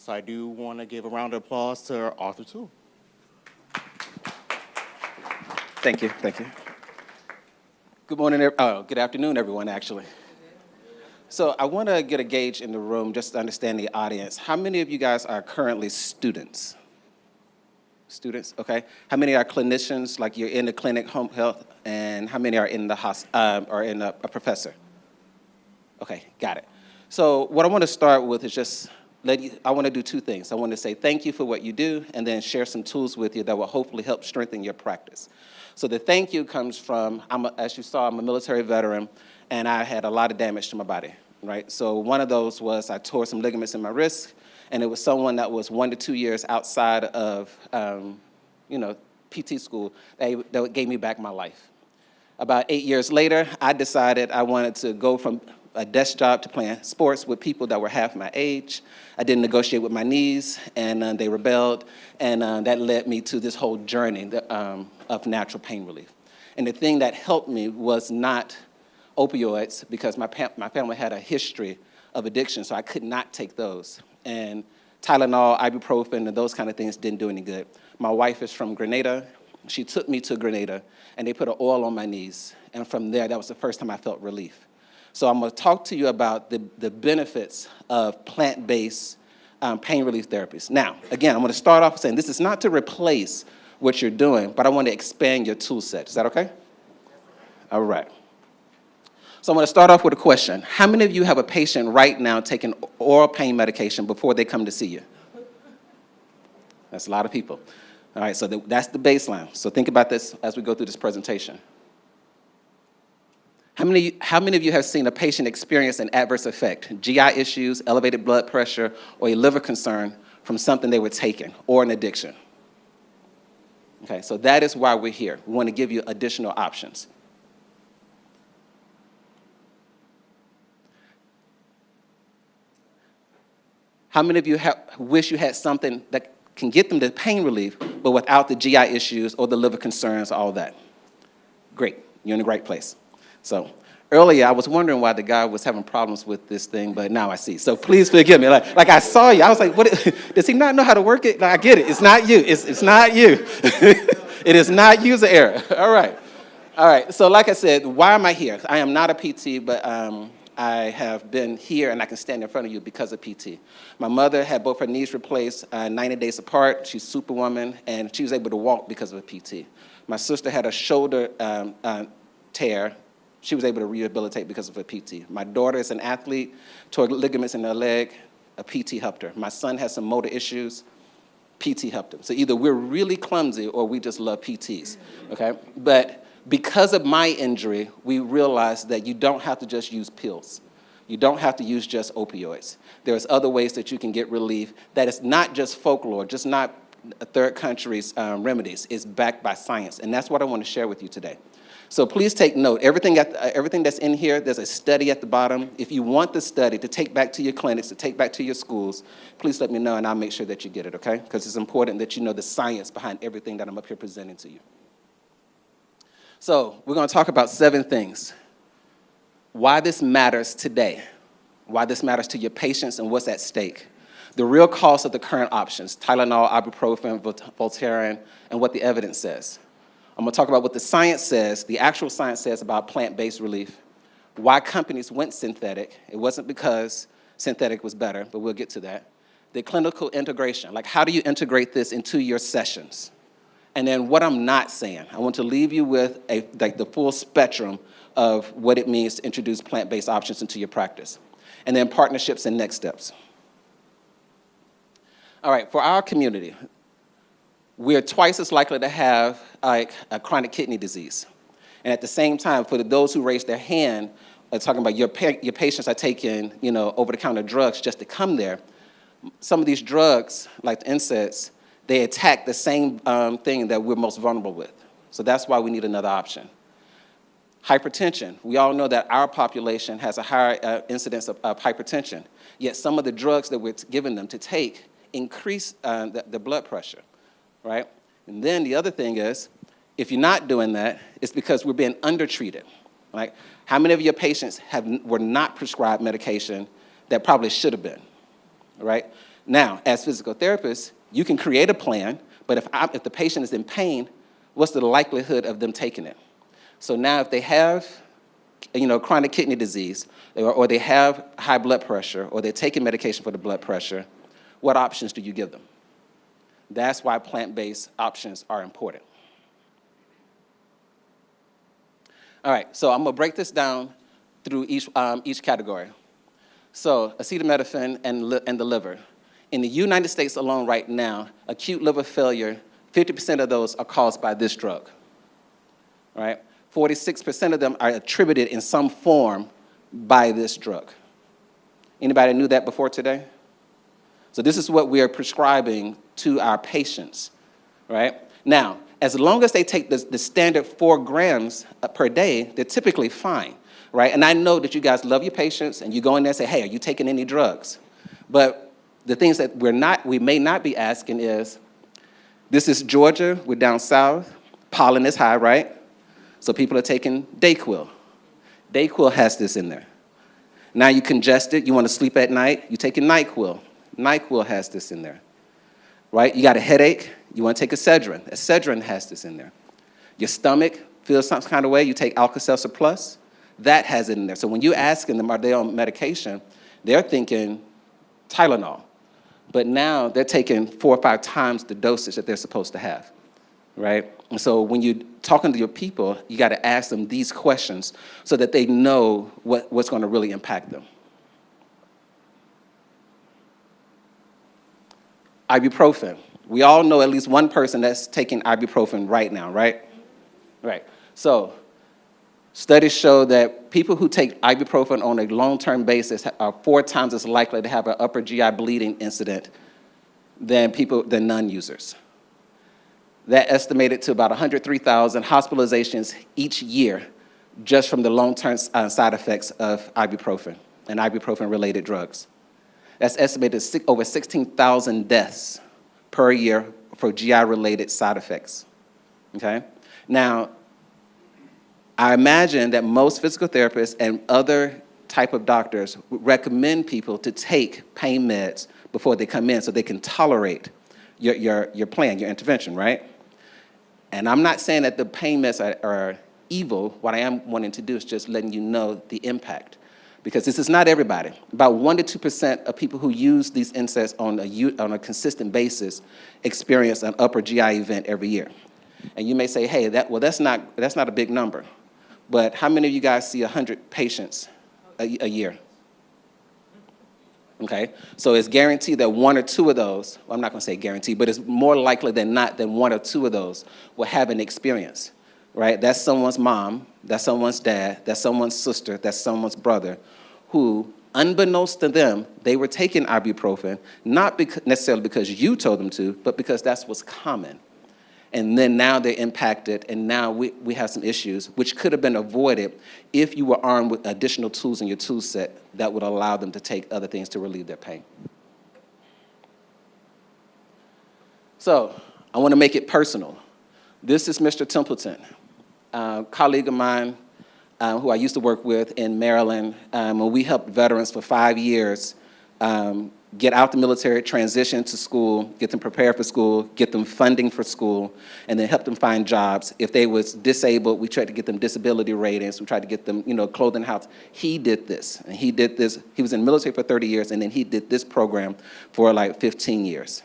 So I do want to give a round of applause to Arthur Toole. Thank you. Good morning, good afternoon, everyone, actually. So I want to get a gauge in the room just to understand the audience. How many of you guys are currently students? Students, okay. How many are clinicians, like you're in the clinic, home health, and how many are in the a professor? Okay, got it. So what I want to start with is just I want to do two things. I want to say thank you for what you do, and then share some tools with you that will hopefully help strengthen your practice. So the thank you comes from, as you saw, I'm a military veteran, and I had a lot of damage to my body, right? So one of those was I tore some ligaments in my wrist, and it was someone that was 1 to 2 years outside of, PT school that gave me back my life. About 8 years later, I decided I wanted to go from a desk job to playing sports with people that were half my age. I didn't negotiate with my knees, and they rebelled, and that led me to this whole journey of natural pain relief. And the thing that helped me was not opioids, because my family had a history of addiction, so I could not take those. And Tylenol, ibuprofen, and those kind of things didn't do any good. My wife is from Grenada. She took me to Grenada, and they put an oil on my knees. And from there, that was the first time I felt relief. So I'm going to talk to you about the benefits of plant-based pain relief therapies. Now, again, I'm going to start off saying this is not to replace what you're doing, but I want to expand your tool set. Is that okay? All right. So I'm going to start off with a question. How many of you have a patient right now taking oral pain medication before they come to see you? That's a lot of people. All right, so that's the baseline. So think about this as we go through this presentation. How many of you have seen a patient experience an adverse effect, GI issues, elevated blood pressure, or a liver concern from something they were taking, or an addiction? Okay, so that is why we're here. We want to give you additional options. How many of you wish you had something that can get them the pain relief, but without the GI issues or the liver concerns, all that? Great, you're in the right place. So earlier, I was wondering why the guy was having problems with this thing, but now I see. So please forgive me. Like I saw you, I was like, what? Does he not know how to work it? Like, I get it. It's not you. It's not you. It is not user error. All right. So like I said, why am I here? I am not a PT, but I have been here and I can stand in front of you because of PT. My mother had both her knees replaced 90 days apart. She's a superwoman, and she was able to walk because of a PT. My sister had a shoulder tear. She was able to rehabilitate because of a PT. My daughter is an athlete, tore ligaments in her leg, a PT helped her. My son has some motor issues, PT helped him. So either we're really clumsy or we just love PTs, okay? But because of my injury, we realized that you don't have to just use pills. You don't have to use just opioids. There's other ways that you can get relief that is not just folklore, just not third country's remedies. It's backed by science, and that's what I want to share with you today. So please take note. Everything that's in here, there's a study at the bottom. If you want the study to take back to your clinics, to take back to your schools, please let me know, and I'll make sure that you get it, okay? Because it's important that you know the science behind everything that I'm up here presenting to you. So we're going to talk about 7 things. Why this matters today, why this matters to your patients, and what's at stake. The real cost of the current options, Tylenol, ibuprofen, Voltaren, and what the evidence says. I'm going to talk about what the science says, the actual science says about plant-based relief, why companies went synthetic. It wasn't because synthetic was better, but we'll get to that. The clinical integration, like how do you integrate this into your sessions? And then what I'm not saying. I want to leave you with the full spectrum of what it means to introduce plant-based options into your practice. And then partnerships and next steps. All right, for our community, we're twice as likely to have a chronic kidney disease. And at the same time, for those who raise their hand, talking about your patients are taking, over-the-counter drugs just to come there, some of these drugs, like the NSAIDs, they attack the same thing that we're most vulnerable with. So that's why we need another option. Hypertension. We all know that our population has a higher incidence of hypertension, yet some of the drugs that we're giving them to take increase the blood pressure, right? And then the other thing is, if you're not doing that, it's because we're being undertreated. Like, how many of your patients were not prescribed medication that probably should have been, right? Now, as physical therapists, you can create a plan, but if the patient is in pain, what's the likelihood of them taking it? So now if they have chronic kidney disease, or they have high blood pressure, or they're taking medication for the blood pressure, what options do you give them? That's why plant-based options are important. All right, so I'm gonna break this down through each category. So acetaminophen and the liver. In the United States alone right now, acute liver failure, 50% of those are caused by this drug, right? 46% of them are attributed in some form by this drug. Anybody knew that before today? So this is what we are prescribing to our patients, right? Now, as long as they take the standard 4 grams per day, they're typically fine, right? And I know that you guys love your patients, and you go in there and say, hey, are you taking any drugs? But the things that we may not be asking is, this is Georgia, we're down south, pollen is high, right? So people are taking Dayquil. Dayquil has this in there. Now you're congested, you want to sleep at night, you're taking NyQuil. NyQuil has this in there, right? You got a headache, you want to take Excedrin. Excedrin has this in there. Your stomach feels some kind of way, you take Alka-Seltzer Plus. That has it in there. So when you're asking them, are they on medication, they're thinking Tylenol. But now they're taking 4 or 5 times the dosage that they're supposed to have, right? And so when you're talking to your people, you got to ask them these questions so that they know what's going to really impact them. Ibuprofen. We all know at least one person that's taking ibuprofen right now, right? Right. So studies show that people who take ibuprofen on a long-term basis are 4 times as likely to have an upper GI bleeding incident than non-users. That estimated to about 103,000 hospitalizations each year just from the long-term side effects of ibuprofen and ibuprofen-related drugs. That's estimated over 16,000 deaths per year for GI-related side effects, okay? Now, I imagine that most physical therapists and other type of doctors would recommend people to take pain meds before they come in so they can tolerate your plan, your intervention, right? And I'm not saying that the pain meds are evil. What I am wanting to do is just letting you know the impact. Because this is not everybody. About 1% to 2% of people who use these NSAIDs on a consistent basis experience an upper GI event every year. And you may say, hey, that's not a big number. But how many of you guys see 100 patients a year? Okay, so it's guaranteed that 1 or 2 of those, well, I'm not gonna say guaranteed, but it's more likely than not that 1 or 2 of those will have an experience, right? That's someone's mom, that's someone's dad, that's someone's sister, that's someone's brother, who, unbeknownst to them, they were taking ibuprofen, not necessarily because you told them to, but because that's what's common. And then now they're impacted, and now we have some issues, which could have been avoided if you were armed with additional tools in your tool set that would allow them to take other things to relieve their pain. So I want to make it personal. This is Mr. Templeton, a colleague of mine who I used to work with in Maryland, when we helped veterans for 5 years get out the military, transition to school, get them prepared for school, get them funding for school, and then help them find jobs. If they was disabled, we tried to get them disability ratings. We tried to get them, clothing, house. He did this, and he did this. He was in the military for 30 years, and then he did this program for like 15 years.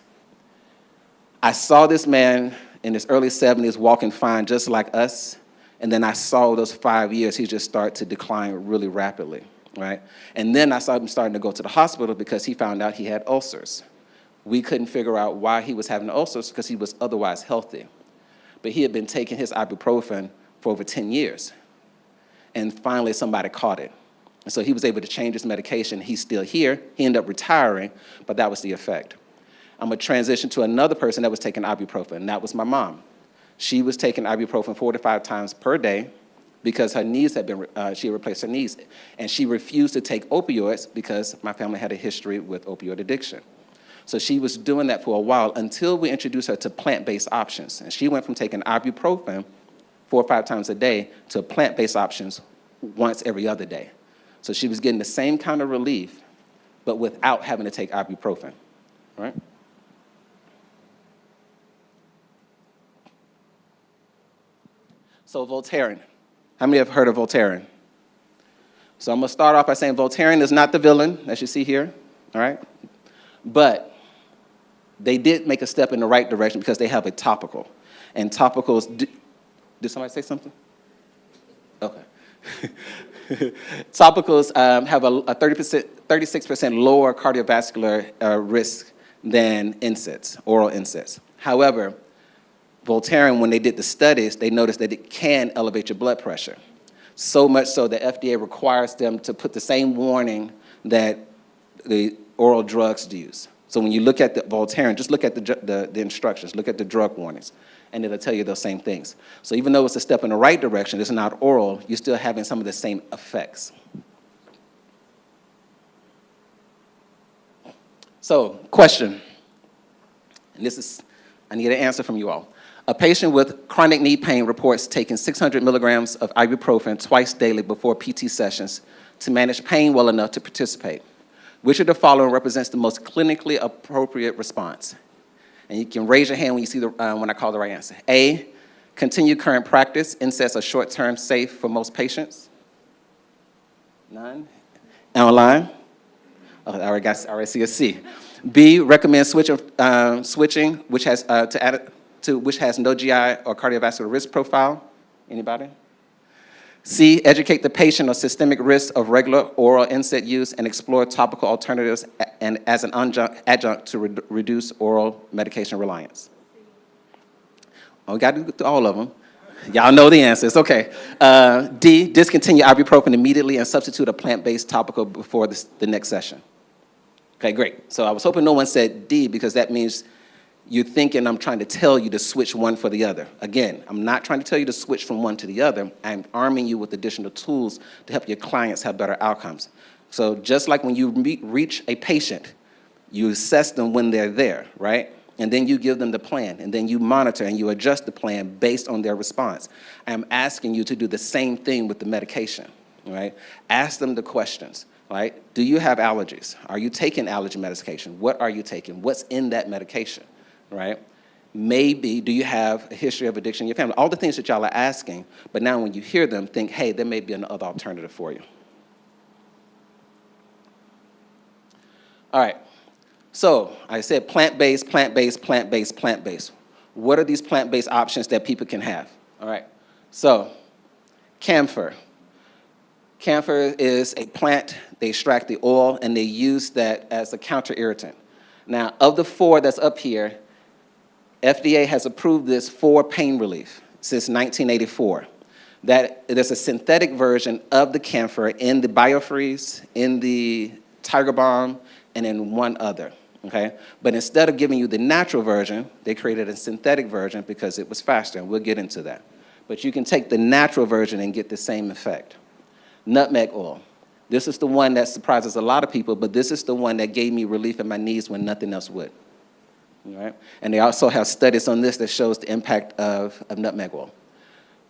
I saw this man in his early 70s walking fine, just like us, and then I saw those 5 years, he just started to decline really rapidly. Right? And then I saw him starting to go to the hospital because he found out he had ulcers. We couldn't figure out why he was having ulcers because he was otherwise healthy. But he had been taking his ibuprofen for over 10 years. And finally somebody caught it. And so he was able to change his medication. He's still here. He ended up retiring, but that was the effect. I'm gonna transition to another person that was taking ibuprofen, and that was my mom. She was taking ibuprofen 4 to 5 times per day because her knees had been, she had replaced her knees. And she refused to take opioids because my family had a history with opioid addiction. So she was doing that for a while until we introduced her to plant-based options. And she went from taking ibuprofen 4 or 5 times a day to plant-based options once every other day. So she was getting the same kind of relief, but without having to take ibuprofen. right? So Voltaren. How many have heard of Voltaren? So I'm going to start off by saying Voltaren is not the villain, as you see here, all right? But they did make a step in the right direction because they have a topical. And topicals, did somebody say something? Okay. Topicals have a 36% lower cardiovascular risk than NSAIDs, oral NSAIDs. However, Voltaren, when they did the studies, they noticed that it can elevate your blood pressure. So much so the FDA requires them to put the same warning that the oral drugs use. So when you look at the Voltaren, just look at the instructions, look at the drug warnings, and it'll tell you those same things. So even though it's a step in the right direction, it's not oral, you're still having some of the same effects. So, question, and this is, I need an answer from you all. A patient with chronic knee pain reports taking 600 milligrams of ibuprofen twice daily before PT sessions to manage pain well enough to participate. Which of the following represents the most clinically appropriate response? And you can raise your hand when you see when I call the right answer. A, continue current practice. NSAIDs are short-term safe for most patients. None. Online. Oh, I already see a C. B, recommend switching, which has which has no GI or cardiovascular risk profile. Anybody? C, educate the patient on systemic risks of regular oral NSAID use and explore topical alternatives and as an adjunct to reduce oral medication reliance. Oh, we got to do all of them. Y'all know the answers. Okay. D, discontinue ibuprofen immediately and substitute a plant-based topical before the next session. Okay, great. So I was hoping no one said D because that means you're thinking I'm trying to tell you to switch one for the other. Again, I'm not trying to tell you to switch from one to the other. I'm arming you with additional tools to help your clients have better outcomes. So just like when you reach a patient, you assess them when they're there, right? And then you give them the plan, and then you monitor and you adjust the plan based on their response. I'm asking you to do the same thing with the medication, right? Ask them the questions, right? Do you have allergies? Are you taking allergy medication? What are you taking? What's in that medication? Right? Maybe, do you have a history of addiction in your family? All the things that y'all are asking, but now when you hear them, think, hey, there may be another alternative for you. All right, so I said plant-based, plant-based, plant-based, plant-based. What are these plant-based options that people can have? All right, so camphor. Camphor is a plant, they extract the oil, and they use that as a counter-irritant. Now, of the four that's up here, FDA has approved this for pain relief since 1984. There's a synthetic version of the camphor in the Biofreeze, in the Tiger Balm, and in one other, okay? But instead of giving you the natural version, they created a synthetic version because it was faster, and we'll get into that. But you can take the natural version and get the same effect. Nutmeg oil. This is the one that surprises a lot of people, but this is the one that gave me relief in my knees when nothing else would. All right? And they also have studies on this that shows the impact of nutmeg oil.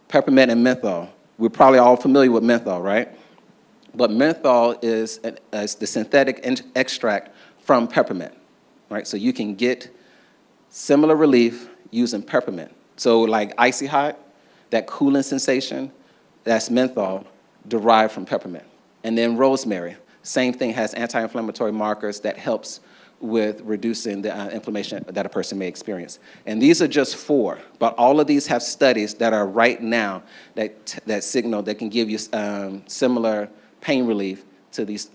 Peppermint and menthol. We're probably all familiar with menthol, right? But menthol is the synthetic extract from peppermint, right? So you can get similar relief using peppermint. So like icy hot, that cooling sensation, that's menthol derived from peppermint. And then rosemary, same thing, has anti-inflammatory markers that helps with reducing the inflammation that a person may experience. And these are just four, but all of these have studies that are right now that signal that can give you similar pain relief to these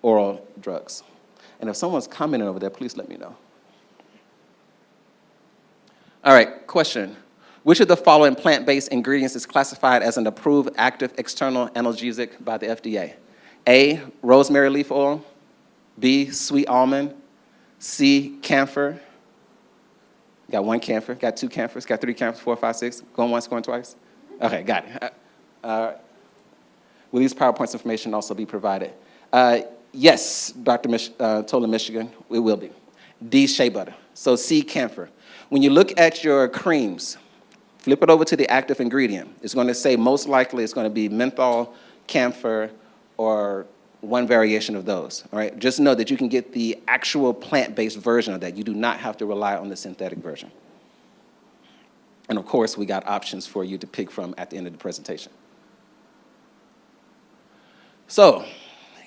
oral drugs. And if someone's commenting over there, please let me know. All right, question. Which of the following plant-based ingredients is classified as an approved active external analgesic by the FDA? A, rosemary leaf oil. B, sweet almond. C, camphor. Got one camphor, got two camphors, got three camphors, 4, 5, 6. Going once, going twice? Okay, got it. Will these PowerPoints information also be provided? Yes, Dr. Toole, Michigan, it will be. D, shea butter. So C, camphor. When you look at your creams, flip it over to the active ingredient. It's going to say most likely it's going to be menthol, camphor, or one variation of those, all right? Just know that you can get the actual plant-based version of that. You do not have to rely on the synthetic version. And of course, we got options for you to pick from at the end of the presentation. So,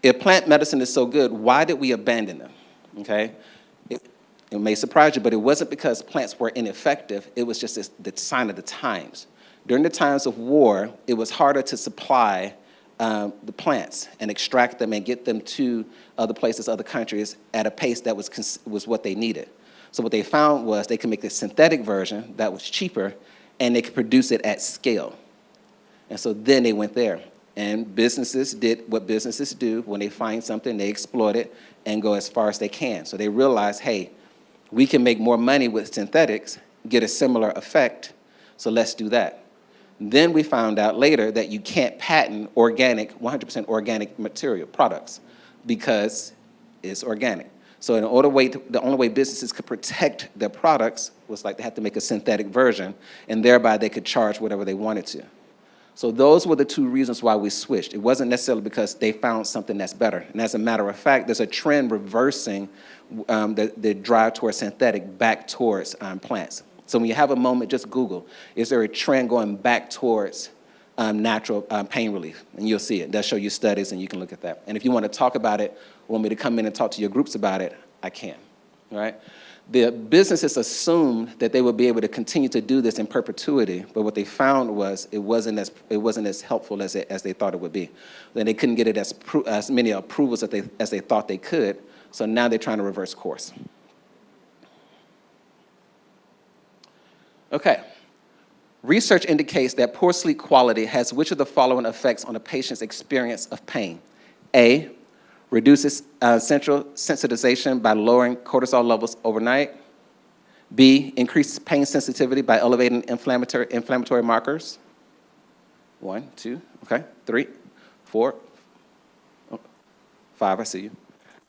if plant medicine is so good, why did we abandon them, okay? It may surprise you, but it wasn't because plants were ineffective. It was just the sign of the times. During the times of war, it was harder to supply the plants and extract them and get them to other places, other countries at a pace that was what they needed. So what they found was they could make a synthetic version that was cheaper, and they could produce it at scale. And so then they went there. And businesses did what businesses do. When they find something, they exploit it and go as far as they can. So they realized, hey, we can make more money with synthetics, get a similar effect, so let's do that. Then we found out later that you can't patent organic, 100% organic material products because it's organic. So the only way businesses could protect their products was like they had to make a synthetic version, and thereby they could charge whatever they wanted to. So those were the two reasons why we switched. It wasn't necessarily because they found something that's better. And as a matter of fact, there's a trend reversing the drive towards synthetic back towards plants. So when you have a moment, just Google, is there a trend going back towards natural pain relief? And you'll see it. They'll show you studies, and you can look at that. And if you want to talk about it, want me to come in and talk to your groups about it, I can, all right? The businesses assumed that they would be able to continue to do this in perpetuity, but what they found was it wasn't as helpful as they thought it would be. Then they couldn't get it as many approvals as they thought they could, so now they're trying to reverse course. Okay. Research indicates that poor sleep quality has which of the following effects on a patient's experience of pain? A, reduces central sensitization by lowering cortisol levels overnight. B, increases pain sensitivity by elevating inflammatory markers. 1, 2, okay, 3, 4, 5, I see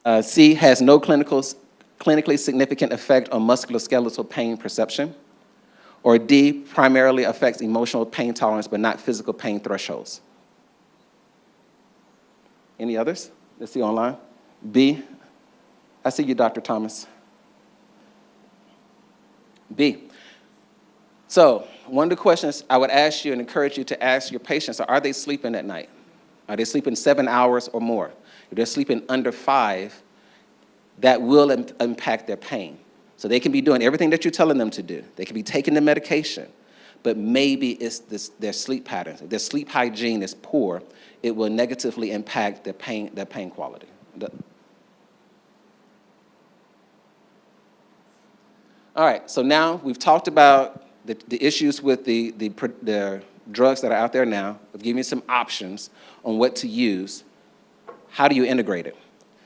you. C, has no clinically significant effect on musculoskeletal pain perception. Or D, primarily affects emotional pain tolerance but not physical pain thresholds. Any others? Let's see online. B, I see you, Dr. Thomas. B. So one of the questions I would ask you and encourage you to ask your patients are they sleeping at night? Are they sleeping 7 hours or more? If they're sleeping under 5, that will impact their pain. So they can be doing everything that you're telling them to do. They can be taking the medication, but maybe it's their sleep patterns. If their sleep hygiene is poor, it will negatively impact their pain quality. All right, so now we've talked about the issues with the drugs that are out there now. I've given you some options on what to use. How do you integrate it?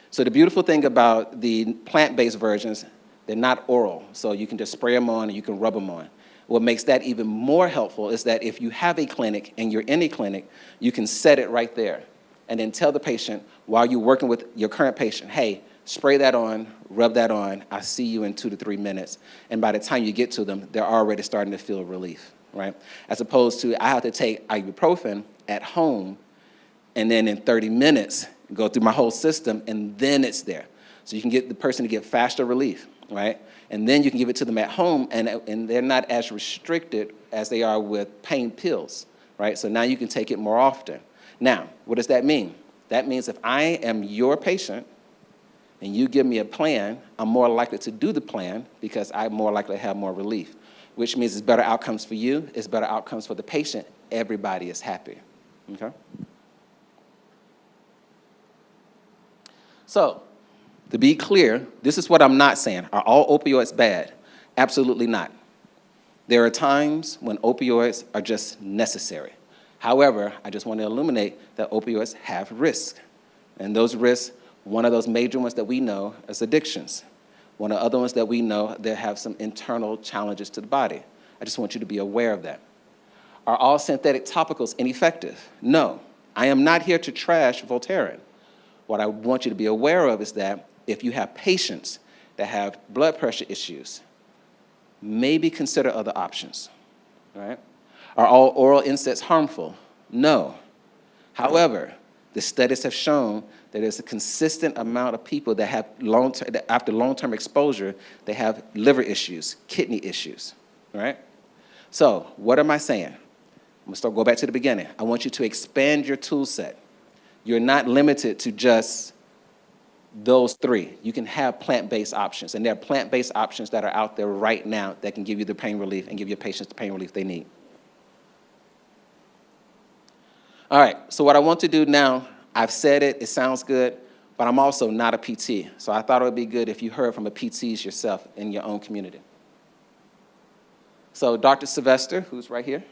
So the beautiful thing about the plant-based versions, they're not oral, so you can just spray them on and you can rub them on. What makes that even more helpful is that if you have a clinic and you're in a clinic, you can set it right there and then tell the patient while you're working with your current patient, hey, spray that on, rub that on, I'll see you in 2 to 3 minutes. And by the time you get to them, they're already starting to feel relief, right? As opposed to I have to take ibuprofen at home and then in 30 minutes go through my whole system and then it's there. So you can get the person to get faster relief, right? And then you can give it to them at home, and they're not as restricted as they are with pain pills, right? So now you can take it more often. Now, what does that mean? That means if I am your patient and you give me a plan, I'm more likely to do the plan because I'm more likely to have more relief, which means it's better outcomes for you, it's better outcomes for the patient. Everybody is happy, okay? So, to be clear, this is what I'm not saying. Are all opioids bad? Absolutely not. There are times when opioids are just necessary. However, I just want to illuminate that opioids have risks. And those risks, one of those major ones that we know is addictions. One of the other ones that we know that have some internal challenges to the body. I just want you to be aware of that. Are all synthetic topicals ineffective? No. I am not here to trash Voltaren. What I want you to be aware of is that if you have patients that have blood pressure issues, maybe consider other options, right? Are all oral NSAIDs harmful? No. However, The studies have shown that there's a consistent amount of people that have after long-term exposure, they have liver issues, kidney issues, all right? So what am I saying? I'm gonna go back to the beginning. I want you to expand your tool set. You're not limited to just those three. You can have plant-based options, and there are plant-based options that are out there right now that can give you the pain relief and give your patients the pain relief they need. All right, so what I want to do now, I've said it, it sounds good, but I'm also not a PT. So I thought it would be good if you heard from a PTs yourself in your own community. So Dr. Sylvester, who's right here,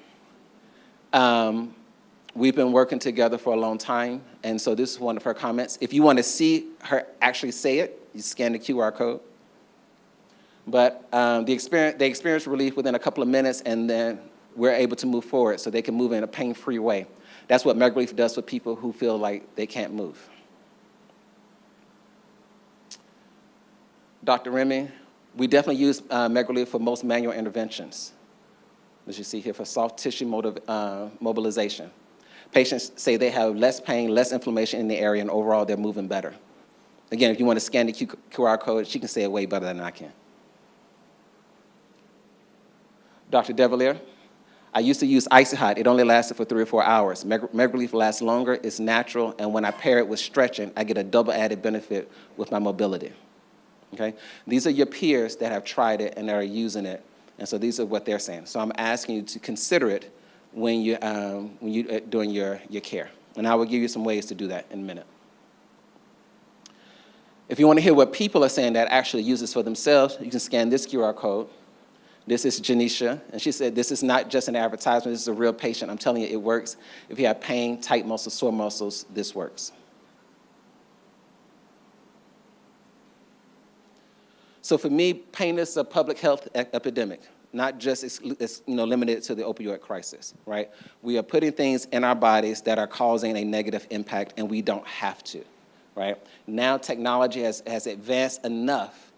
we've been working together for a long time, and so this is one of her comments. If you want to see her actually say it, you scan the QR code. But they experience relief within a couple of minutes, and then we're able to move forward so they can move in a pain-free way. That's what MegRelief does for people who feel like they can't move. Dr. Remy, we definitely use MegRelief for most manual interventions, as you see here, for soft tissue mobilization. Patients say they have less pain, less inflammation in the area, and overall they're moving better. Again, if you want to scan the QR code, she can say it way better than I can. Dr. Devalier, I used to use Icy Hot. It only lasted for 3 or 4 hours. MegRelief lasts longer, it's natural, and when I pair it with stretching, I get a double added benefit with my mobility. Okay? These are your peers that have tried it and that are using it, and so these are what they're saying. So I'm asking you to consider it when you're doing your care, and I will give you some ways to do that in a minute. If you want to hear what people are saying that actually use this for themselves, you can scan this QR code. This is Janisha, and she said, this is not just an advertisement, this is a real patient. I'm telling you, it works. If you have pain, tight muscles, sore muscles, this works. So for me, pain is a public health epidemic, not just limited to the opioid crisis, right? We are putting things in our bodies that are causing a negative impact, and we don't have to, right? Now technology has advanced enough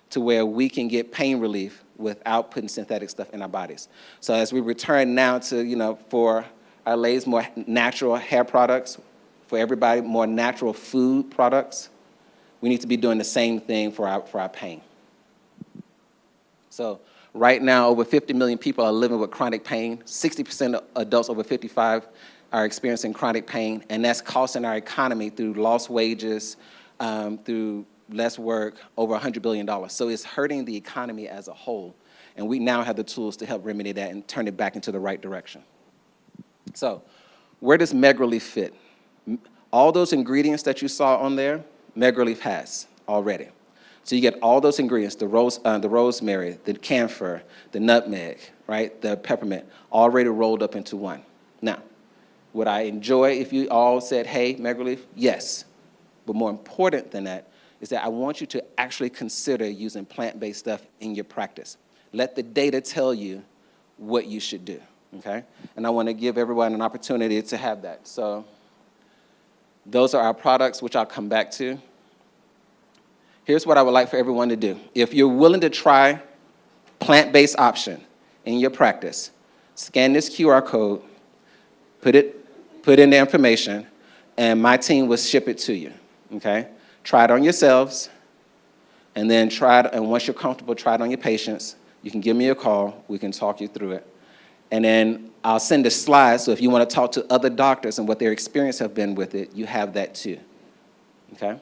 to where we can get pain relief without putting synthetic stuff in our bodies. So as we return now to, for our ladies, more natural hair products, for everybody, more natural food products, we need to be doing the same thing for our pain. So right now, over 50 million people are living with chronic pain. 60% of adults over 55 are experiencing chronic pain, and that's costing our economy through lost wages, through less work, over $100 billion. So it's hurting the economy as a whole. And we now have the tools to help remedy that and turn it back into the right direction. So where does MegRelief fit? All those ingredients that you saw on there, MegRelief has already. So you get all those ingredients, the rosemary, the camphor, the nutmeg, right, the peppermint, already rolled up into one. Now, would I enjoy if you all said, hey, MegRelief? Yes. But more important than that, is that I want you to actually consider using plant-based stuff in your practice. Let the data tell you what you should do, okay? And I want to give everyone an opportunity to have that. So those are our products, which I'll come back to. Here's what I would like for everyone to do. If you're willing to try plant-based option in your practice, scan this QR code, put in the information, and my team will ship it to you, okay? Try it on yourselves, and then and once you're comfortable, try it on your patients. You can give me a call. We can talk you through it. And then I'll send a slide, so if you want to talk to other doctors and what their experience have been with it, you have that too, okay?